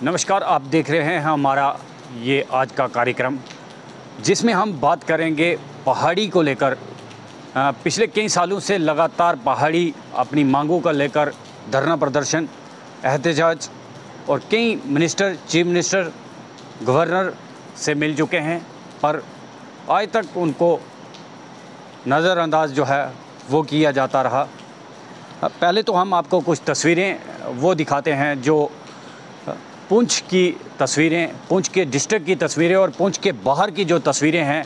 नमस्कार, आप देख रहे हैं हमारा ये आज का कार्यक्रम, जिसमें हम बात करेंगे पहाड़ी को लेकर। पिछले कई सालों से लगातार पहाड़ी अपनी मांगों को लेकर धरना प्रदर्शन, एहतजाज और कई मिनिस्टर, चीफ मिनिस्टर, गवर्नर से मिल चुके हैं, पर आज तक उनको नज़रअंदाज जो है वो किया जाता रहा। पहले तो हम आपको कुछ तस्वीरें वो दिखाते हैं जो पुंछ की तस्वीरें, पुंछ के डिस्ट्रिक्ट की तस्वीरें और पुंछ के बाहर की जो तस्वीरें हैं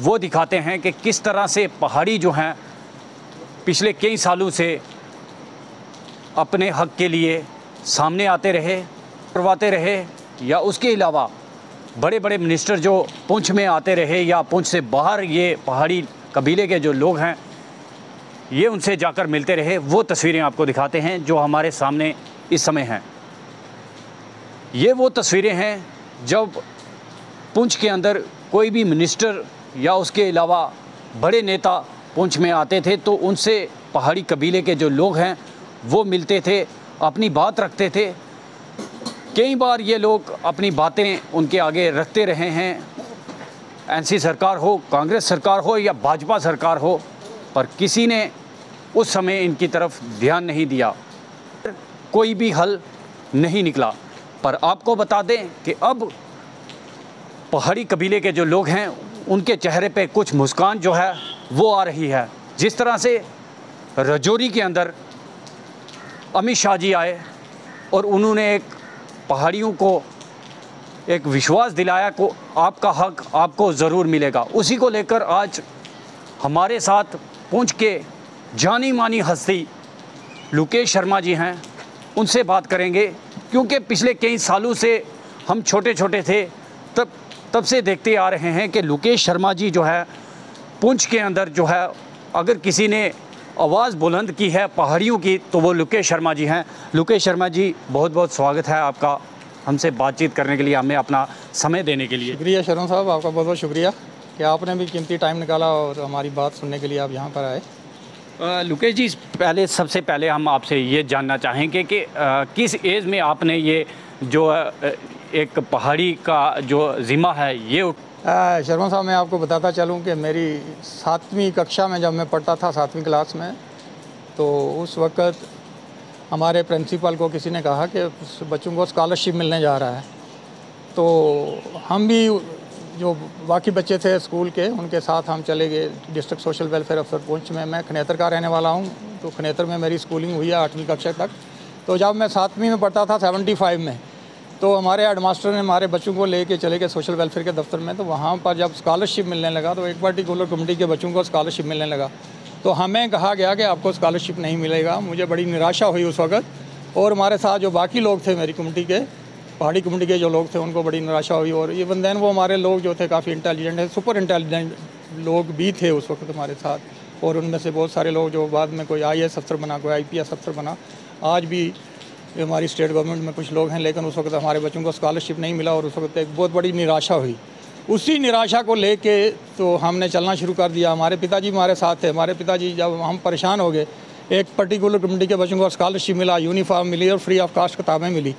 वो दिखाते हैं कि किस तरह से पहाड़ी जो हैं पिछले कई सालों से अपने हक के लिए सामने आते रहे, करवाते रहे, या उसके अलावा बड़े बड़े मिनिस्टर जो पुंछ में आते रहे या पुंछ से बाहर ये पहाड़ी कबीले के जो लोग हैं ये उनसे जाकर मिलते रहे। वो तस्वीरें आपको दिखाते हैं जो हमारे सामने इस समय हैं। ये वो तस्वीरें हैं जब पुंछ के अंदर कोई भी मिनिस्टर या उसके अलावा बड़े नेता पुंछ में आते थे तो उनसे पहाड़ी कबीले के जो लोग हैं वो मिलते थे, अपनी बात रखते थे। कई बार ये लोग अपनी बातें उनके आगे रखते रहे हैं, एनसी सरकार हो, कांग्रेस सरकार हो या भाजपा सरकार हो, पर किसी ने उस समय इनकी तरफ ध्यान नहीं दिया, कोई भी हल नहीं निकला। पर आपको बता दें कि अब पहाड़ी कबीले के जो लोग हैं उनके चेहरे पे कुछ मुस्कान जो है वो आ रही है। जिस तरह से राजौरी के अंदर अमित शाह जी आए और उन्होंने एक पहाड़ियों को एक विश्वास दिलाया को आपका हक आपको ज़रूर मिलेगा, उसी को लेकर आज हमारे साथ पुंछ के जानी मानी हस्ती लोकेश शर्मा जी हैं। उनसे बात करेंगे क्योंकि पिछले कई सालों से हम छोटे छोटे थे तब से देखते आ रहे हैं कि लोकेश शर्मा जी जो है पुंछ के अंदर जो है अगर किसी ने आवाज़ बुलंद की है पहाड़ियों की तो वो लोकेश शर्मा जी हैं। लोकेश शर्मा जी, बहुत बहुत स्वागत है आपका हमसे बातचीत करने के लिए, हमें अपना समय देने के लिए। शुक्रिया शरण साहब, आपका बहुत बहुत शुक्रिया कि आपने भी कीमती टाइम निकाला और हमारी बात सुनने के लिए आप यहाँ पर आए। लोकेश जी, सबसे पहले हम आपसे ये जानना चाहेंगे कि किस एज में आपने ये जो एक पहाड़ी का जो ज़िम्मा है ये शर्मा साहब, मैं आपको बताता चलूँ कि मेरी 7वीं कक्षा में जब मैं पढ़ता था, 7वीं क्लास में, तो उस वक़्त हमारे प्रिंसिपल को किसी ने कहा कि बच्चों को स्कॉलरशिप मिलने जा रहा है। तो हम भी जो बाकी बच्चे थे स्कूल के उनके साथ हम चले गए डिस्ट्रिक्ट सोशल वेलफेयर अफसर पुंछ में। मैं खनेतर का रहने वाला हूँ, तो खनेतर में मेरी स्कूलिंग हुई है 8वीं कक्षा तक। तो जब मैं 7वीं में पढ़ता था 75 में, तो हमारे हेडमास्टर ने हमारे बच्चों को लेके चले गए सोशल वेलफेयर के दफ्तर में। तो वहाँ पर जब स्कॉलरशिप मिलने लगा तो एक पर्टिकुलर कम्युनिटी के बच्चों को स्कॉलरशिप मिलने लगा, तो हमें कहा गया कि आपको स्कॉलरशिप नहीं मिलेगा। मुझे बड़ी निराशा हुई उस वक्त, और हमारे साथ जो बाकी लोग थे मेरी कम्युनिटी के, पहाड़ी कम्युनिटी के जो लोग थे, उनको बड़ी निराशा हुई। और इवन देन वो हमारे लोग जो थे काफ़ी इंटेलिजेंट है, सुपर इंटेलिजेंट लोग भी थे उस वक्त हमारे साथ, और उनमें से बहुत सारे लोग जो बाद में कोई IAS अफसर बना, कोई IPS अफसर बना। आज भी हमारी स्टेट गवर्नमेंट में कुछ लोग हैं, लेकिन उस वक्त हमारे बच्चों को स्कॉलरशिप नहीं मिला और उस वक्त एक बहुत बड़ी निराशा हुई। उसी निराशा को लेके तो हमने चलना शुरू कर दिया। हमारे पिताजी हमारे साथ थे। हमारे पिताजी जब हम परेशान हो गए, एक पर्टिकुलर कम्युनिटी के बच्चों को स्कॉलरशिप मिला, यूनिफॉर्म मिली और फ्री ऑफ कास्ट किताबें मिली,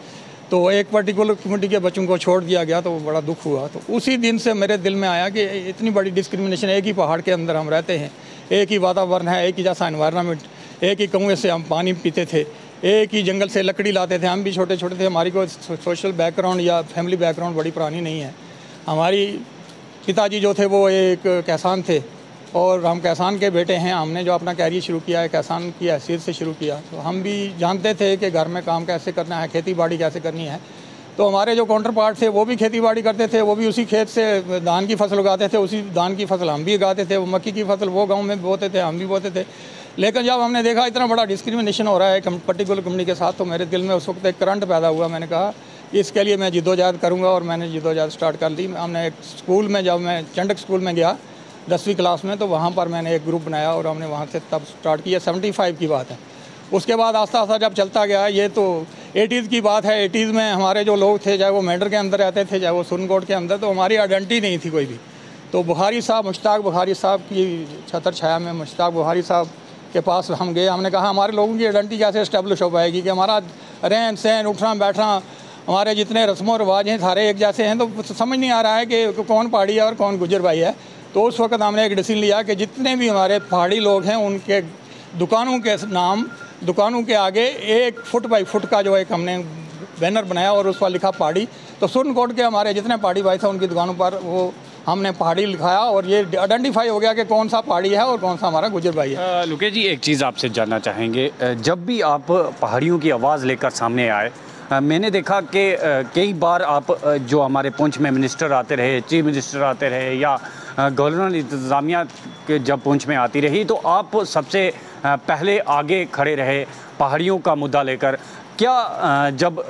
तो एक पर्टिकुलर कम्युनिटी के बच्चों को छोड़ दिया गया, तो बड़ा दुख हुआ। तो उसी दिन से मेरे दिल में आया कि इतनी बड़ी डिस्क्रिमिनेशन, एक ही पहाड़ के अंदर हम रहते हैं, एक ही वातावरण है, एक ही जैसा एनवायरनमेंट, एक ही कुएं से हम पानी पीते थे, एक ही जंगल से लकड़ी लाते थे, हम भी छोटे छोटे थे। हमारी कोई सोशल बैकग्राउंड या फैमिली बैकग्राउंड बड़ी पुरानी नहीं है। हमारी पिताजी जो थे वो एक किसान थे और हम किसान के बेटे हैं। हमने जो अपना कैरियर शुरू किया है किसान की हैसियत से शुरू किया, तो हम भी जानते थे कि घर में काम कैसे करना है, खेती बाड़ी कैसे करनी है। तो हमारे जो काउंटर पार्ट थे वो भी खेती बाड़ी करते थे, वो भी उसी खेत से धान की फसल उगाते थे, उसी धान की फसल हम भी उगाते थे। वो मक्की की फसल वो गाँव में बोते थे, हम भी बोते थे। लेकिन जब हमने देखा इतना बड़ा डिस्क्रिमिनेशन हो रहा है पर्टिकुलर कम्युनिटी के साथ, तो मेरे दिल में उस वक्त एक करंट पैदा हुआ। मैंने कहा इसके लिए मैं जिद्दोजहद करूँगा, और मैंने जिद्दोजहद स्टार्ट कर दी। हमने एक स्कूल में, जब मैं चंडक स्कूल में गया 10वीं क्लास में, तो वहाँ पर मैंने एक ग्रुप बनाया और हमने वहाँ से तब स्टार्ट किया। 75 की बात है। उसके बाद आस्ता आस्ता जब चलता गया, ये तो 80s की बात है। 80s में हमारे जो लोग थे, चाहे वो मेंढर के अंदर रहते थे, चाहे वो सुरनकोट के अंदर, तो हमारी आइडेंटिटी नहीं थी कोई भी। तो बुखारी साहब, मुश्ताक बुखारी साहब की छतर छाया में मुश्ताक बुखारी साहब के पास हम गए। हमने कहा हमारे लोगों की आइडेंटिटी कैसे इस्टेब्लिश हो पाएगी कि हमारा रहन सहन, उठना बैठना, हमारे जितने रस्मों रिवाज हैं सारे एक जैसे हैं, तो समझ नहीं आ रहा है कि कौन पहाड़ी है और कौन गुजर भाई है। तो उस वक्त हमने एक डिसीजन लिया कि जितने भी हमारे पहाड़ी लोग हैं उनके दुकानों के नाम, दुकानों के आगे 1 फुट बाई फुट का जो एक हमने बैनर बनाया और उस पर लिखा पहाड़ी। तो सुरनकोट के हमारे जितने पहाड़ी भाई थे उनकी दुकानों पर वो हमने पहाड़ी लिखाया और ये आइडेंटिफाई हो गया कि कौन सा पहाड़ी है और कौन सा हमारा गुजर भाई है। लुकेश जी, एक चीज़ आपसे जानना चाहेंगे, जब भी आप पहाड़ियों की आवाज़ लेकर सामने आए, मैंने देखा कि कई बार आप जो हमारे पुंछ में मिनिस्टर आते रहे, चीफ मिनिस्टर आते रहे या गवर्नर इंतज़ामिया के जब पुंछ में आती रही, तो आप सबसे पहले आगे खड़े रहे पहाड़ियों का मुद्दा लेकर। क्या जब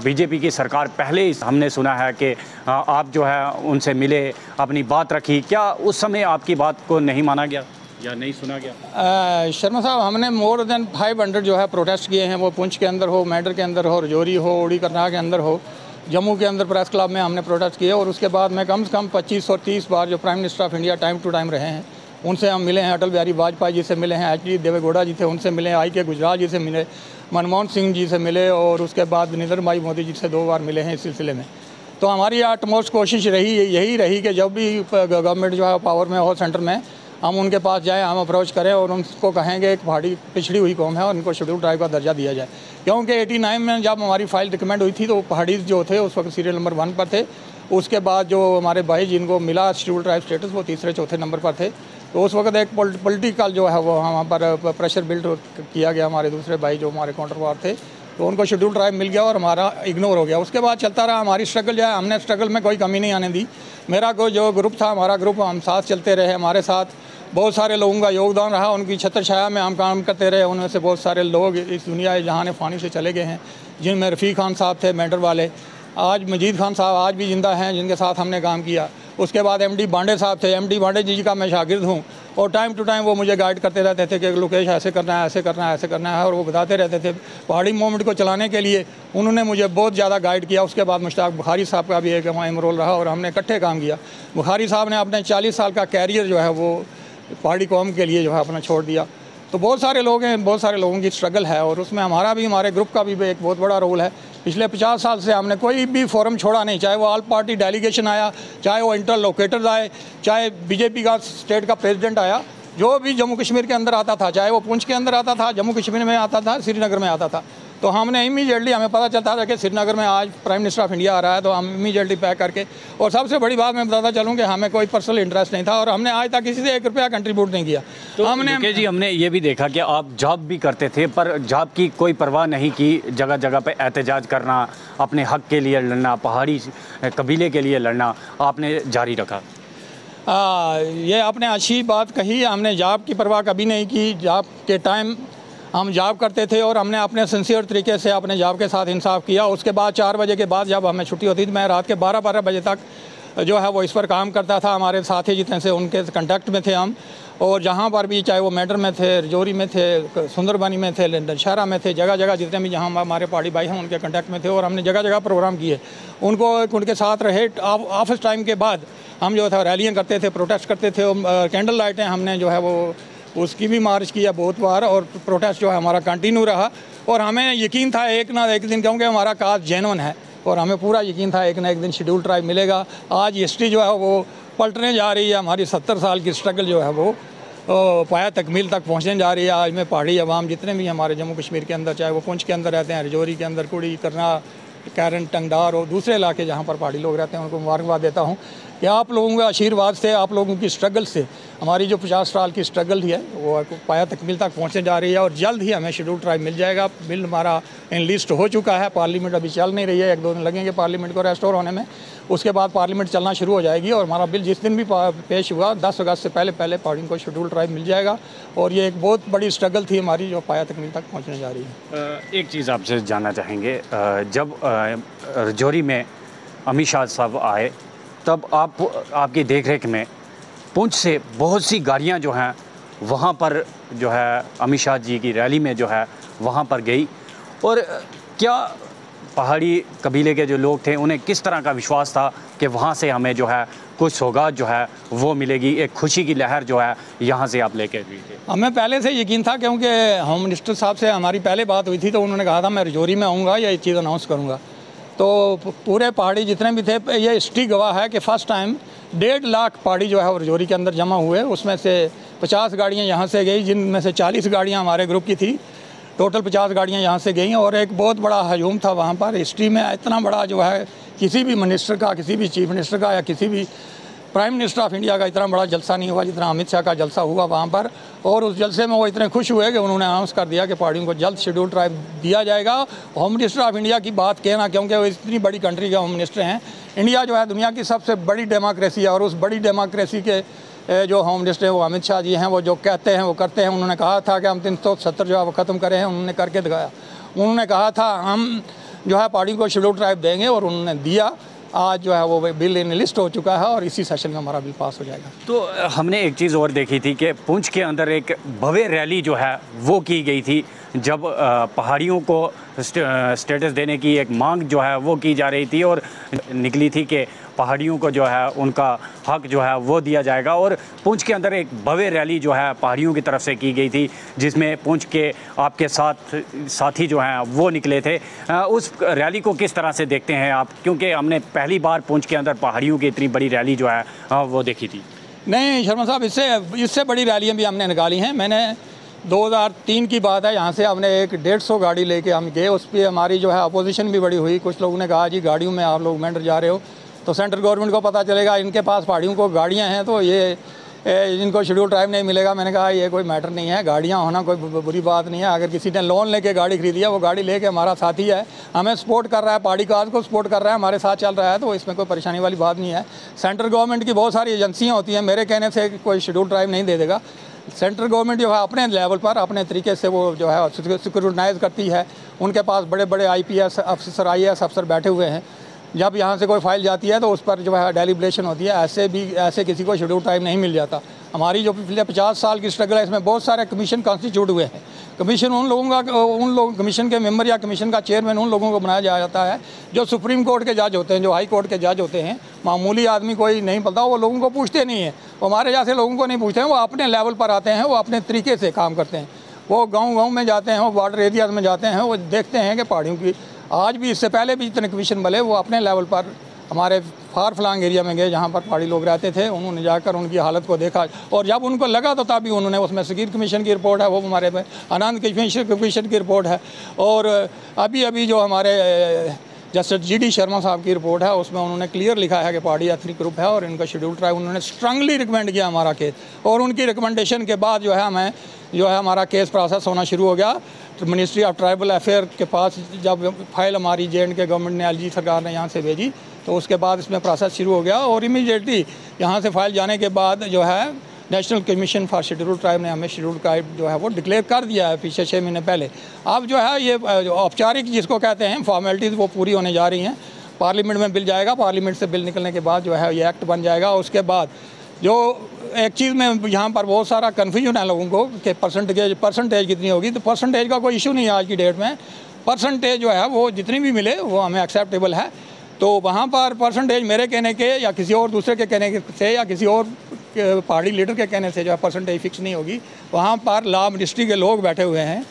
बीजेपी की सरकार पहले ही हमने सुना है कि आप जो है उनसे मिले, अपनी बात रखी, क्या उस समय आपकी बात को नहीं माना गया या नहीं सुना गया? शर्मा साहब, हमने मोर देन 500 जो है प्रोटेस्ट किए हैं, वो पुंछ के अंदर हो, मेडर के अंदर हो, रजौरी हो, उड़ी करनाल के अंदर हो, जम्मू के अंदर प्रेस क्लब में हमने प्रोटेस्ट किए। और उसके बाद में कम से कम 25 और 30 बार जो prime minister of India time to time रहे हैं उनसे हम मिले हैं। अटल बिहारी वाजपेयी जी से मिले हैं, एच.डी. देवेगौड़ा जी थे उनसे मिले, आई.के. गुजराल जी से मिले, मनमोहन सिंह जी से मिले और उसके बाद नरेंद्र भाई मोदी जी से 2 बार मिले हैं इस सिलसिले में। तो हमारी आटमोस्ट कोशिश यही रही कि जब भी गवर्नमेंट जो है पावर में हो सेंटर में, हम उनके पास जाएं, हम अप्रोच करें और उनको कहेंगे एक पहाड़ी पिछड़ी हुई कौम है और उनको शेड्यूल ट्राइब का दर्जा दिया जाए। क्योंकि 89 में जब हमारी फाइल रिकमेंड हुई थी तो पहाड़ी जो थे उस वक्त सीरियल नंबर 1 पर थे। उसके बाद जो हमारे भाई जिनको मिला शेड्यूल ट्राइब स्टेटस वो तीसरे चौथे नंबर पर थे। तो उस वक्त एक पॉलिटिकल जो है वो वहाँ पर प्रेशर बिल्ड किया गया, हमारे दूसरे भाई जो हमारे काउंटर पार्ट थे तो उनको शेड्यूल ट्राइब मिल गया और हमारा इग्नोर हो गया। उसके बाद चलता रहा हमारी स्ट्रगल, जो है हमने स्ट्रगल में कोई कमी नहीं आने दी। मेरा जो ग्रुप था, हमारा ग्रुप, हम साथ चलते रहे, हमारे साथ बहुत सारे लोगों का योगदान रहा, उनकी छत्र छाया में हम काम करते रहे। उनमें से बहुत सारे लोग इस दुनिया जहान फ़ानी से चले गए हैं, जिनमें रफ़ीक खान साहब थे मेंटर वाले, आज मजीद खान साहब आज भी ज़िंदा हैं जिनके साथ हमने काम किया। उसके बाद एमडी बांडे साहब थे, एमडी बांडे जी का मैं शागिर्द हूँ और टाइम टू टाइम वो मुझे गाइड करते रहते थे कि लोकेश ऐसे करना है, ऐसे करना है, ऐसे करना है, और वो बताते रहते थे। पहाड़ी मूवमेंट को चलाने के लिए उन्होंने मुझे बहुत ज़्यादा गाइड किया। उसके बाद मुश्ताक बुखारी साहब का भी एक अहम रोल रहा और हमने इकट्ठे काम किया। बुखारी साहब ने अपने 40 साल का कैरियर जो है वो पहाड़ी कौम के लिए जो है अपना छोड़ दिया। तो बहुत सारे लोग हैं, बहुत सारे लोगों की स्ट्रगल है और उसमें हमारा भी, हमारे ग्रुप का भी एक बहुत बड़ा रोल है। पिछले 50 साल से हमने कोई भी फोरम छोड़ा नहीं, चाहे वो ऑल पार्टी डेलीगेशन आया, चाहे वो इंटरलोकेटर्स आए, चाहे बीजेपी का स्टेट का प्रेसिडेंट आया, जो भी जम्मू कश्मीर के अंदर आता था, चाहे वो पुंछ के अंदर आता था, जम्मू कश्मीर में आता था, श्रीनगर में आता था, तो हमने इमीडिएटली, हमें पता चलता था कि श्रीनगर में आज प्राइम मिनिस्टर ऑफ इंडिया आ रहा है, तो हम इमीडिएटली पैक करके, और सबसे बड़ी बात मैं बताता चलूँ कि हमें कोई पर्सनल इंटरेस्ट नहीं था और हमने आज तक किसी से 1 रुपया कंट्रीब्यूट नहीं किया। तो हमने ये भी देखा कि आप जॉब भी करते थे, पर जॉब की कोई परवाह नहीं की, जगह जगह पे एहतजाज करना, अपने हक के लिए लड़ना, पहाड़ी कबीले के लिए लड़ना आपने जारी रखा। ये आपने अच्छी बात कही, हमने जॉब की परवाह कभी नहीं की। जॉब के टाइम हम जॉब करते थे और हमने अपने सिंसियर तरीके से अपने जॉब के साथ इंसाफ किया। उसके बाद 4 बजे के बाद जब हमें छुट्टी होती थी, मैं रात के 12 बजे तक जो है वो इस पर काम करता था। हमारे साथी जितने से उनके कंटेक्ट में थे हम, और जहाँ पर भी, चाहे वो मेडर में थे, रजौरी में थे, सुंदरबनी में थे, दशहरा में थे, जगह जगह जितने भी जहाँ हमारे पहाड़ी भाई हैं उनके कंटेक्ट में थे और हमने जगह जगह प्रोग्राम किए। उनके साथ रहे। ऑफिस टाइम के बाद हम जो था रैलियाँ करते थे, प्रोटेस्ट करते थे, कैंडल लाइटें हमने जो है वो उसकी भी मार्च किया बहुत बार, और प्रोटेस्ट जो है हमारा कंटिन्यू रहा। और हमें यकीन था एक ना एक दिन, क्योंकि हमारा काज जेन्युइन है और हमें पूरा यकीन था एक ना एक दिन शेड्यूल ट्राइब मिलेगा। आज हिस्ट्री जो है वो पलटने जा रही है। हमारी 70 साल की स्ट्रगल जो है वो पाया तकमील तक पहुँचने जा रही है। आज में पहाड़ी अवाम जितने भी हमारे जम्मू कश्मीर के अंदर, चाहे वो पुंछ के अंदर रहते हैं, रजौरी के अंदर, कुड़ी, करना, कैरन, टंगडार और दूसरे इलाके जहाँ पर पहाड़ी लोग रहते हैं, उनको मुबारकबाद देता हूँ कि आप लोगों के आशीर्वाद से, आप लोगों की स्ट्रगल से हमारी जो 50 साल की स्ट्रगल थी है वो पाया तकमील तक पहुँचने जा रही है और जल्द ही हमें शेड्यूल ट्राइब मिल जाएगा। बिल हमारा एनलिस्ट हो चुका है, पार्लियामेंट अभी चल नहीं रही है, 1-2 दिन लगेंगे पार्लियामेंट को रेस्टोर होने में। उसके बाद पार्लियामेंट चलना शुरू हो जाएगी और हमारा बिल जिस दिन भी पेश हुआ 10 अगस्त से पहले पहाड़ी को शेड्यूल ट्राइब मिल जाएगा। और ये एक बहुत बड़ी स्ट्रगल थी हमारी जो पाया तकमील तक पहुँचने जा रही है। एक चीज़ आपसे जानना चाहेंगे, जब रजौरी में अमित शाह साहब आए तब आपकी देखरेख में पुंछ से बहुत सी गाड़ियां जो हैं वहाँ पर जो है अमित शाह जी की रैली में जो है वहाँ पर गई, और क्या पहाड़ी कबीले के जो लोग थे उन्हें किस तरह का विश्वास था कि वहाँ से हमें जो है कुछ सौगात जो है वो मिलेगी, एक खुशी की लहर जो है यहाँ से आप लेके गए थे? हमें पहले से यकीन था, क्योंकि होम मिनिस्टर साहब से हमारी पहले बात हुई थी तो उन्होंने कहा था मैं रजौरी में आऊँगा या ये चीज़ अनाउंस करूँगा। तो पूरे पहाड़ी जितने भी थे, ये हिस्ट्री गवाह है कि फ़र्स्ट टाइम 1.5 लाख पहाड़ी जो है वो रजौरी के अंदर जमा हुए। उसमें से 50 गाड़ियाँ यहाँ से गई, जिनमें से 40 गाड़ियाँ हमारे ग्रुप की थी। टोटल 50 गाड़ियाँ यहाँ से गई और एक बहुत बड़ा हजूम था वहाँ पर। हिस्ट्री में इतना बड़ा जो है किसी भी मिनिस्टर का, किसी भी चीफ मिनिस्टर का या किसी भी प्राइम मिनिस्टर ऑफ इंडिया का इतना बड़ा जलसा नहीं हुआ जितना अमित शाह का जलसा हुआ वहाँ पर। और उस जलसे में वो इतने खुश हुए कि उन्होंने अनाउंस कर दिया कि पहाड़ियों को जल्द शेड्यूल ट्राइब दिया जाएगा। होम मिनिस्टर ऑफ इंडिया की बात कहना, क्योंकि वो इतनी बड़ी कंट्री के होम मिनिस्टर हैं। इंडिया जो है दुनिया की सबसे बड़ी डेमोक्रेसी है और उस बड़ी डेमोक्रेसी के जो होम मिनिस्टर हैं वो अमित शाह जी हैं। वो जो कहते हैं वो करते हैं। उन्होंने कहा था कि हम 370 जो है वो ख़त्म करें हैं, उन्होंने करके दिखाया। उन्होंने कहा था हम जो है पहाड़ियों को शेड्यूल ट्राइब देंगे और उन्होंने दिया। आज जो है वो बिल इन लिस्ट हो चुका है और इसी सेशन में हमारा बिल पास हो जाएगा। तो हमने एक चीज़ और देखी थी कि पुंछ के अंदर एक भव्य रैली जो है वो की गई थी, जब पहाड़ियों को स्टेटस देने की एक मांग जो है वो की जा रही थी और निकली थी कि पहाड़ियों को जो है उनका हक जो है वो दिया जाएगा। और पुंछ के अंदर एक भव्य रैली जो है पहाड़ियों की तरफ से की गई थी, जिसमें पुंछ के आपके साथी जो हैं वो निकले थे। उस रैली को किस तरह से देखते हैं आप, क्योंकि हमने पहली बार पुंछ के अंदर पहाड़ियों की इतनी बड़ी रैली जो है वो देखी थी। नहीं शर्मा साहब, इससे बड़ी रैलियाँ भी हमने निकाली हैं। मैंने 2003 की बात है, यहाँ से हमने एक 150 गाड़ी लेके हम गए। उस पर हमारी जो है अपोजिशन भी बड़ी हुई। कुछ लोगों ने कहा जी गाड़ियों में आप लोग मेंढर जा रहे हो, तो सेंट्रल गवर्नमेंट को पता चलेगा इनके पास पहाड़ियों को गाड़ियाँ हैं तो ये इनको शेड्यूल ट्राइब नहीं मिलेगा। मैंने कहा ये कोई मैटर नहीं है, गाड़ियाँ होना कोई बुरी बात नहीं है। अगर किसी ने लोन लेके गाड़ी खरीदी है, वो गाड़ी लेके हमारा साथी है, हमें सपोर्ट कर रहा है, पहाड़ी काज को सपोर्ट कर रहा है, हमारे साथ चल रहा है, तो इसमें कोई परेशानी वाली बात नहीं है। सेंट्रल गवर्नमेंट की बहुत सारी एजेंसियाँ होती हैं, मेरे कहने से कोई शेड्यूल ट्राइब नहीं दे देगा। सेंट्रल गवर्नमेंट जो है अपने लेवल पर अपने तरीके से वो जो है सिक्योरिटाइज करती है। उनके पास बड़े बड़े IPS अफसर, IAS अफसर बैठे हुए हैं। जब यहाँ से कोई फाइल जाती है तो उस पर जो है डेलिब्रेशन होती है। ऐसे किसी को शेड्यूल टाइम नहीं मिल जाता। हमारी जो पिछले 50 साल की स्ट्रगल है, इसमें बहुत सारे कमीशन कॉन्स्टिट्यूट हुए हैं। कमीशन कमीशन के मेंबर या कमीशन का चेयरमैन उन लोगों को बनाया जाता है जो सुप्रीम कोर्ट के जज होते हैं, जो हाई कोर्ट के जज होते हैं। मामूली आदमी कोई नहीं पता, वो लोगों को पूछते नहीं है। वो हमारे जैसे लोगों को नहीं पूछते हैं, वो अपने लेवल पर आते हैं, वो अपने तरीके से काम करते हैं। वो गाँव में जाते हैं, वो बॉर्डर एरियाज में जाते हैं, वो देखते हैं कि पहाड़ियों की आज भी, इससे पहले भी जितने कमीशन बने, वो अपने लेवल पर हमारे फार फ्लांग एरिया में गए जहाँ पर पहाड़ी लोग रहते थे। उन्होंने जाकर उनकी हालत को देखा और जब उनको लगा तो तभी उन्होंने, उसमें सगीर कमीशन की रिपोर्ट है, वो हमारे में आनंद कमीशन की रिपोर्ट है, और अभी जो हमारे जस्टिस GD शर्मा साहब की रिपोर्ट है, उसमें उन्होंने क्लियर लिखा है कि पहाड़ी एथनिक ग्रुप है और इनका शेड्यूल ट्राइब। उन्होंने स्ट्रांगली रिकमेंड किया हमारा केस, और उनकी रिकमेंडेशन के बाद जो है हमें जो है हमारा केस प्रोसेस होना शुरू हो गया। तो मिनिस्ट्री ऑफ ट्राइबल अफेयर के पास जब फाइल हमारी J&K गवर्नमेंट ने, LG सरकार ने यहाँ से भेजी, तो उसके बाद इसमें प्रोसेस शुरू हो गया। और इमीडिएटली यहाँ से फाइल जाने के बाद जो है national commission for schedule tribe ने हमें शेड्यूल ट्राइब जो है वो डिक्लेयर कर दिया है पीछे 6 महीने पहले। अब जो है ये औपचारिक जिसको कहते हैं फॉर्मेलिटीज़ वो पूरी होने जा रही हैं। पार्लियामेंट में बिल जाएगा, पार्लियामेंट से बिल निकलने के बाद जो है ये एक्ट बन जाएगा। उसके बाद जो एक चीज़ में यहाँ पर बहुत सारा कन्फ्यूजन है लोगों को कि परसेंटेज कितनी होगी, तो परसेंटेज का कोई इशू नहीं है आज की डेट में। परसेंटेज जो है वो जितनी भी मिले वो हमें एक्सेप्टेबल है। तो वहाँ पर परसेंटेज मेरे कहने के या किसी और दूसरे के कहने से या किसी और पहाड़ी लीडर के कहने से जो है परसेंटेज फिक्स नहीं होगी। वहाँ पर लॉ मिनिस्ट्री के लोग बैठे हुए हैं,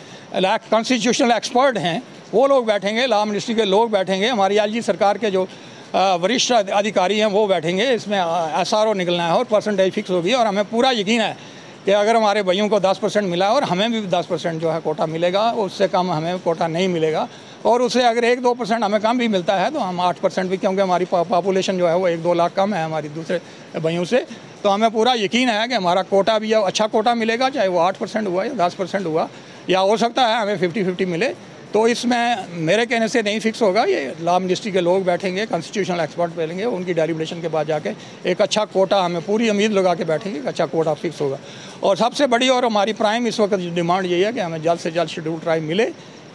कॉन्स्टिट्यूशनल एक्सपर्ट हैं, वो लोग बैठेंगे, लॉ मिनिस्ट्री के लोग बैठेंगे, हमारी LG सरकार के जो वरिष्ठ अधिकारी हैं वो बैठेंगे। इसमें SRO निकलना है और परसेंटेज फिक्स होगी। और हमें पूरा यकीन है कि अगर हमारे भाइयों को 10% मिला और हमें भी 10% जो है कोटा मिलेगा, उससे कम हमें कोटा नहीं मिलेगा। और उससे अगर 1-2% हमें कम भी मिलता है तो हम 8% भी, क्योंकि हमारी पॉपुलेशन जो है वो 1-2 लाख कम है हमारी दूसरे भाइयों से, तो हमें पूरा यकीन है कि हमारा कोटा भी अच्छा कोटा मिलेगा, चाहे वो 8% हुआ या 10% हुआ, या हो सकता है हमें 50-50 मिले। तो इसमें मेरे कहने से नहीं फिक्स होगा। ये लॉ मिनिस्ट्री के लोग बैठेंगे, कॉन्स्टिट्यूशनल एक्सपर्ट बैठेंगे, उनकी डेलिब्रेशन के बाद जाके एक अच्छा कोटा, हमें पूरी उम्मीद लगा के बैठेंगे कि अच्छा कोटा फिक्स होगा। और सबसे बड़ी और हमारी प्राइम इस वक्त डिमांड यही है कि हमें जल्द से जल्द शेड्यूल ट्राइब मिले,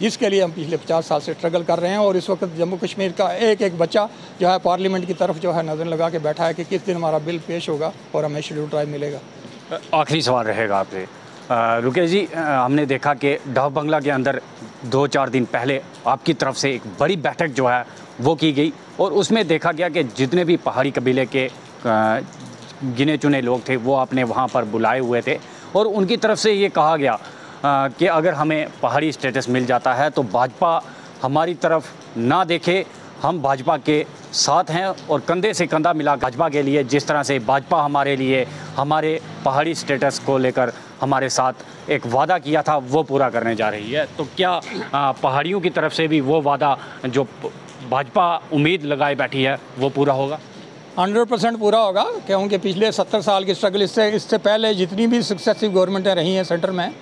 जिसके लिए हम पिछले 50 साल से स्ट्रगल कर रहे हैं। और इस वक्त जम्मू कश्मीर का एक बच्चा जो है पार्लियामेंट की तरफ जो है नज़र लगा के बैठा है कि किस दिन हमारा बिल पेश होगा और हमें शेड्यूल ट्राइब मिलेगा। आखिरी सवाल रहेगा आपसे रुकेश जी, हमने देखा कि डाक बंगला के अंदर 2-4 दिन पहले आपकी तरफ से एक बड़ी बैठक जो है वो की गई, और उसमें देखा गया कि जितने भी पहाड़ी कबीले के गिने चुने लोग थे वो आपने वहाँ पर बुलाए हुए थे, और उनकी तरफ से ये कहा गया कि अगर हमें पहाड़ी स्टेटस मिल जाता है तो भाजपा हमारी तरफ ना देखे, हम भाजपा के साथ हैं और कंधे से कंधा मिला भाजपा के लिए, जिस तरह से भाजपा हमारे लिए हमारे पहाड़ी स्टेटस को लेकर हमारे साथ एक वादा किया था वो पूरा करने जा रही है। तो क्या पहाड़ियों की तरफ से भी वो वादा जो भाजपा उम्मीद लगाए बैठी है वो पूरा होगा? 100% पूरा होगा, क्योंकि पिछले 70 साल की स्ट्रगल इससे पहले जितनी भी सक्सेसिव गवर्नमेंटें रही हैं सेंटर में,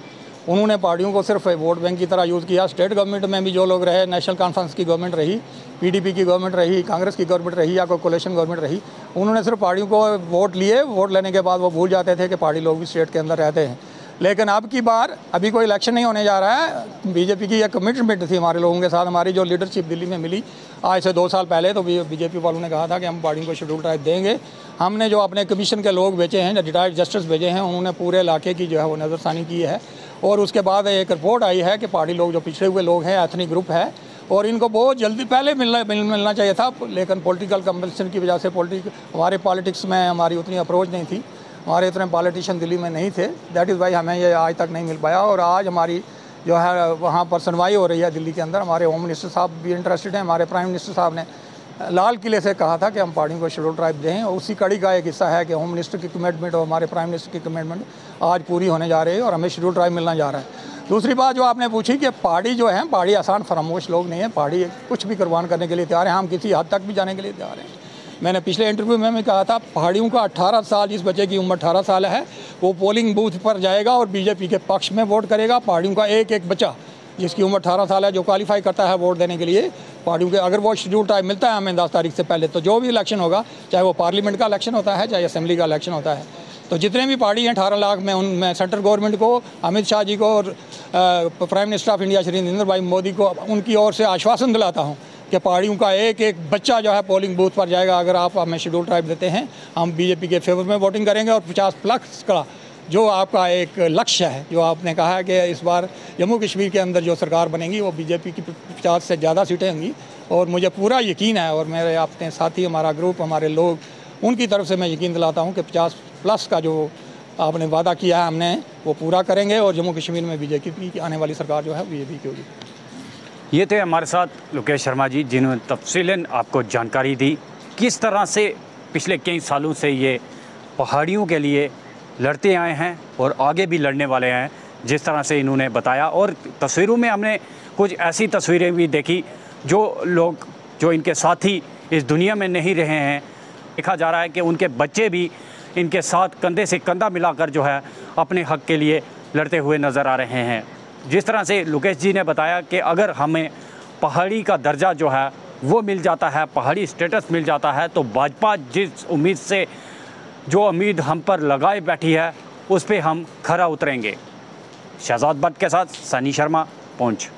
उन्होंने पहाड़ियों को सिर्फ वोट बैंक की तरह यूज़ किया। स्टेट गवर्नमेंट में भी जो लोग रहे, नेशनल कॉन्फ्रेंस की गवर्नमेंट रही, पीडीपी की गवर्नमेंट रही, कांग्रेस की गवर्नमेंट रही या कोई कोalition गवर्नमेंट रही, उन्होंने सिर्फ पहाड़ियों को वोट लिए। वोट लेने के बाद वो भूल जाते थे कि पहाड़ी लोग भी स्टेट के अंदर रहते हैं। लेकिन अब की बार अभी कोई इलेक्शन नहीं होने जा रहा है। बीजेपी की एक कमिटमेंट थी हमारे लोगों के साथ, हमारी जो लीडरशिप दिल्ली में मिली आज से 2 साल पहले, तो बीजेपी वालों ने कहा था कि हम पहाड़ियों को शेड्यूल ट्राइब देंगे। हमने जो अपने कमीशन के लोग भेजे हैं, रिटायर्ड जस्टिस भेजे हैं, उन्होंने पूरे इलाके की जो है वो नज़रसानी की है। और उसके बाद एक रिपोर्ट आई है कि पहाड़ी लोग जो पिछड़े हुए लोग हैं, एथनिक ग्रुप है, और इनको बहुत जल्दी पहले मिलना चाहिए था, लेकिन पॉलिटिकल कंपल्सन की वजह से हमारे पॉलिटिक्स में हमारी उतनी अप्रोच नहीं थी, हमारे इतने पॉलिटिशियन दिल्ली में नहीं थे। दैट इज़ वाई हमें ये आज तक नहीं मिल पाया। और आज हमारी जो है वहाँ पर सुनवाई हो रही है दिल्ली के अंदर। हमारे होम मिनिस्टर साहब भी इंटरेस्टेड हैं। हमारे प्राइम मिनिस्टर साहब ने लाल किले से कहा था कि हम पहाड़ियों को शेड्यूल ट्राइब दें। उसी कड़ी का एक हिस्सा है कि होम मिनिस्टर की कमिटमेंट और हमारे प्राइम मिनिस्टर की कमिटमेंट आज पूरी होने जा रही है और हमें शेड्यूल ट्राइब मिलना जा रहा है। दूसरी बात जो आपने पूछी कि पहाड़ी जो है, पहाड़ी आसान फरामोश लोग नहीं है। पहाड़ी कुछ भी कुर्बान करने के लिए तैयार हैं, हम किसी हद तक भी जाने के लिए तैयार हैं। मैंने पिछले इंटरव्यू में भी कहा था, पहाड़ियों का 18 साल, जिस बच्चे की उम्र 18 साल है, वो पोलिंग बूथ पर जाएगा और बीजेपी के पक्ष में वोट करेगा। पहाड़ियों का एक एक बच्चा जिसकी उम्र 18 साल है, जो क्वालिफाई करता है वोट देने के लिए, पहाड़ियों के अगर वो शेड्यूल ट्राइब मिलता है हमें 10 तारीख से पहले, तो जो भी इलेक्शन होगा, चाहे वो पार्लियामेंट का इलेक्शन होता है, चाहे असेंबली का इलेक्शन होता है, तो जितने भी पहाड़ी हैं 18 लाख में, उनमें सेंट्रल गवर्नमेंट को, अमित शाह जी को और prime minister of India Shri Narendra भाई मोदी को उनकी ओर से आश्वासन दिलाता हूँ कि पहाड़ियों का एक एक बच्चा जो है पोलिंग बूथ पर जाएगा। अगर आप हमें शेड्यूल ट्राइब देते हैं, हम बीजेपी के फेवर में वोटिंग करेंगे। और 50+ का जो आपका एक लक्ष्य है, जो आपने कहा है कि इस बार जम्मू कश्मीर के अंदर जो सरकार बनेगी वो बीजेपी की 50 से ज़्यादा सीटें होंगी, और मुझे पूरा यकीन है, और मेरे अपने साथी, हमारा ग्रुप, हमारे लोग, उनकी तरफ से मैं यकीन दिलाता हूँ कि 50+ का जो आपने वादा किया है हमने, वो पूरा करेंगे। और जम्मू कश्मीर में बीजेपी की आने वाली सरकार जो है बीजेपी की होगी। ये थे हमारे साथ लोकेश शर्मा जी, जिन्होंने तफसीलन आपको जानकारी दी किस तरह से पिछले कई सालों से ये पहाड़ियों के लिए लड़ते आए हैं और आगे भी लड़ने वाले हैं, जिस तरह से इन्होंने बताया। और तस्वीरों में हमने कुछ ऐसी तस्वीरें भी देखी जो लोग जो इनके साथी इस दुनिया में नहीं रहे हैं, देखा जा रहा है कि उनके बच्चे भी इनके साथ कंधे से कंधा मिलाकर जो है अपने हक़ के लिए लड़ते हुए नज़र आ रहे हैं। जिस तरह से लोकेश जी ने बताया कि अगर हमें पहाड़ी का दर्जा जो है वो मिल जाता है, पहाड़ी स्टेटस मिल जाता है, तो भाजपा जिस उम्मीद से जो उम्मीद हम पर लगाए बैठी है उस पे हम खरा उतरेंगे। शहजाद भट्ट के साथ सनी शर्मा, पहुँच।